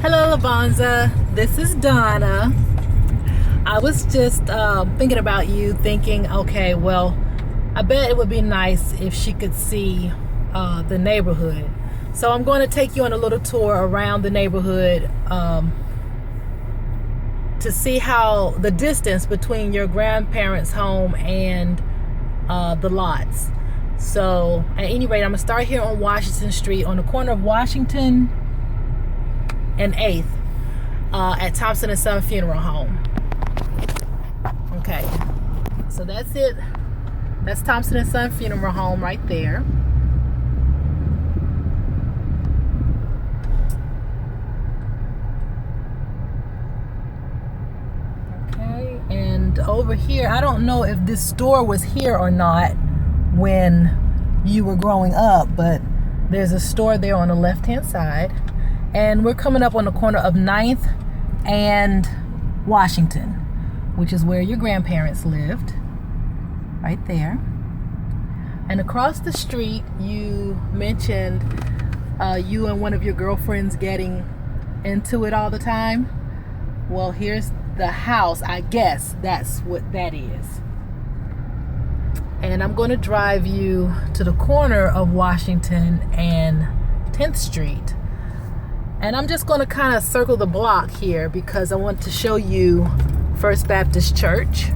Hello, Lavanza. This is Donna. I was just thinking about you, thinking, okay, well, I bet it would be nice if she could see the neighborhood. So I'm going to take you on a little tour around the neighborhood to see how the distance between your grandparents' home and the lots. So at any rate, I'm going to start here on Washington Street on the corner of Washington and 8th at Thompson and Son Funeral Home. Okay, so that's it. That's Thompson and Son Funeral Home right there. Okay, and over here, I don't know if this store was here or not when you were growing up, but there's a store there on the left-hand side. And we're coming up on the corner of 9th and Washington, which is where your grandparents lived, right there. And across the street, you mentioned you and one of your girlfriends getting into it all the time. Well, here's the house. I guess that's what that is. And I'm going to drive you to the corner of Washington and 10th Street. And I'm just going to kind of circle the block here because I want to show you First Baptist Church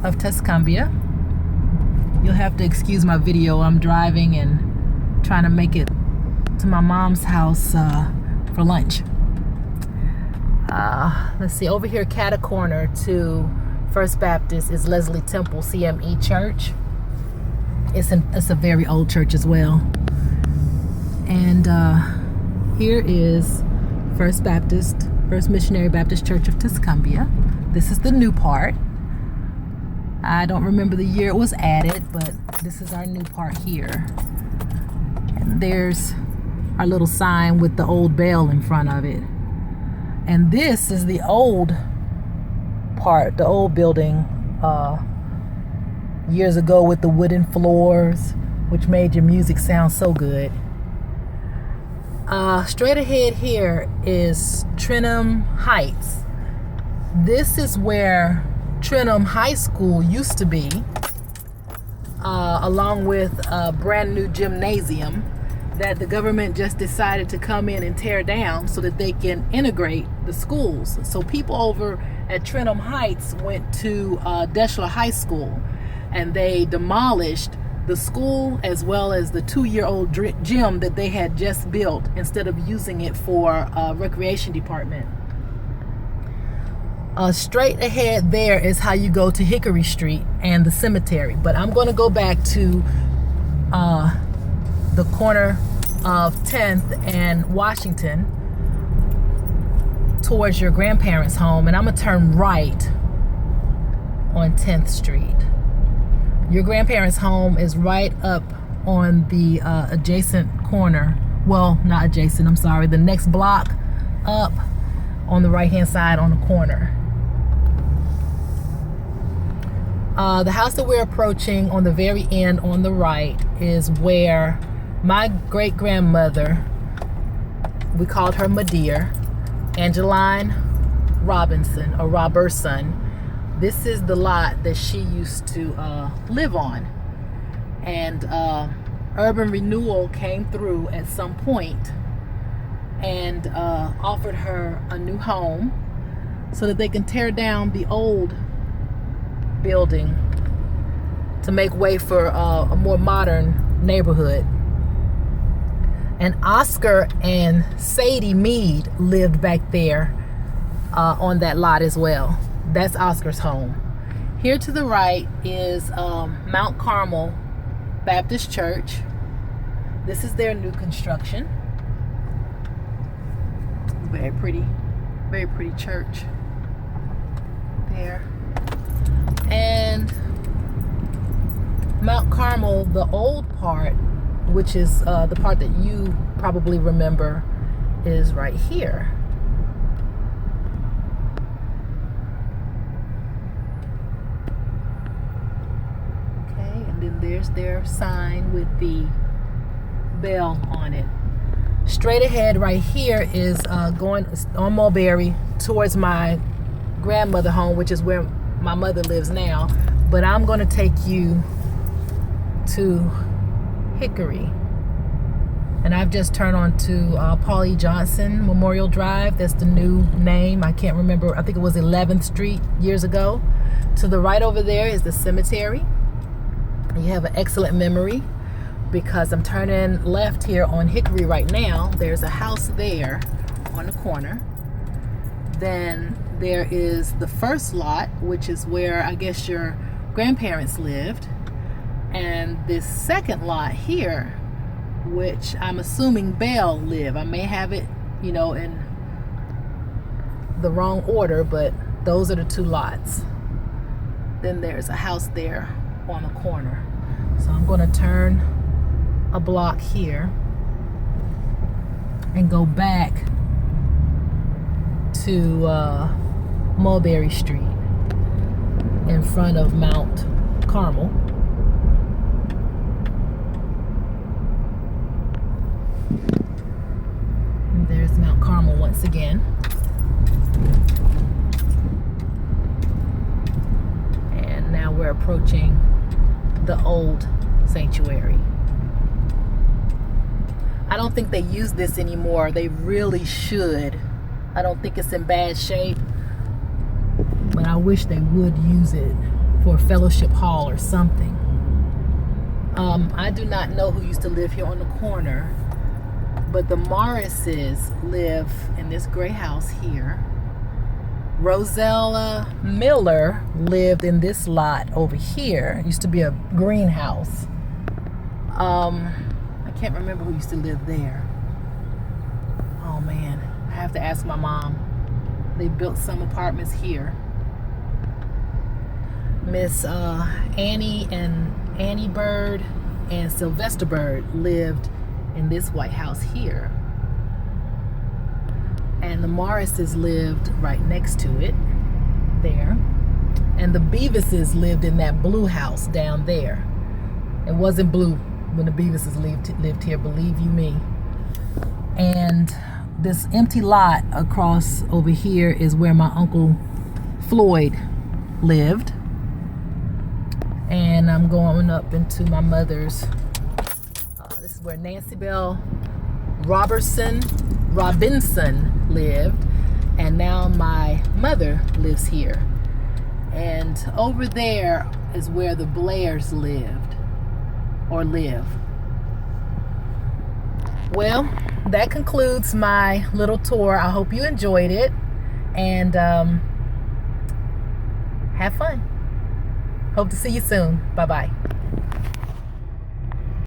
of Tuscumbia. You'll have to excuse my video. I'm driving and trying to make it to my mom's house for lunch. Let's see, over here, cat a corner to First Baptist is Leslie Temple CME Church. It's a very old church as well. And here is First Missionary Baptist Church of Tuscumbia. This is the new part. I don't remember the year it was added, but this is our new part here. And there's our little sign with the old bell in front of it. And this is the old part, the old building years ago with the wooden floors, which made your music sound so good. Straight ahead here is Trenum Heights. This is where Trenum High School used to be, along with a brand new gymnasium that the government just decided to come in and tear down so that they can integrate the schools. So people over at Trenum Heights went to Deschler High School, and they demolished the school as well as the 2-year-old gym that they had just built instead of using it for a recreation department. Straight ahead there is how you go to Hickory Street and the cemetery. But I'm going to go back to the corner of 10th and Washington towards your grandparents' home, and I'm going to turn right on 10th Street. Your grandparents' home is right up on the adjacent corner. Well, not adjacent, I'm sorry. The next block up on the right-hand side on the corner. The house that we're approaching on the very end on the right is where my great-grandmother, we called her Madeir, Angeline Robinson, or Robertson. This is the lot that she used to live on. And urban renewal came through at some point and offered her a new home so that they can tear down the old building to make way for a more modern neighborhood. And Oscar and Sadie Mead lived back there on that lot as well. That's Oscar's home. Here to the right is Mount Carmel Baptist Church. This is their new construction. Very pretty church there. And Mount Carmel, the old part, which is the part that you probably remember, is right here. Okay, and then there's their sign with the bell on it. Straight ahead right here is going on Mulberry towards my grandmother home, which is where my mother lives now. But I'm going to take you to Hickory. And I've just turned on to Paul E. Johnson Memorial Drive. That's the new name. I can't remember. I think it was 11th Street years ago. To the right over there is the cemetery. You have an excellent memory because I'm turning left here on Hickory right now. There's a house there on the corner. Then there is the first lot, which is where I guess your grandparents lived. And this second lot here, which I'm assuming Belle lived. I may have it, in the wrong order, but those are the two lots. Then there's a house there on the corner. So I'm going to turn a block here and go back to Mulberry Street in front of Mount Carmel. And there's Mount Carmel once again. And now we're approaching the old sanctuary. I don't think they use this anymore. They really should. I don't think it's in bad shape, but I wish they would use it for a fellowship hall or something. I do not know who used to live here on the corner, but the Morrises live in this gray house here. Rosella Miller lived in this lot over here. It used to be a greenhouse. I can't remember who used to live there. Oh man, I have to ask my mom. They built some apartments here. Miss Annie Bird and Sylvester Bird lived in this white house here. And the Morrises lived right next to it, there. And the Beavises lived in that blue house down there. It wasn't blue when the Beavises lived here, believe you me. And this empty lot across over here is where my Uncle Floyd lived. And I'm going up into my mother's. This is where Nancy Bell Robinson lived, and now my mother lives here. And over there is where the Blairs lived or live. Well, that concludes my little tour. I hope you enjoyed it, and have fun. Hope to see you soon. Bye-bye.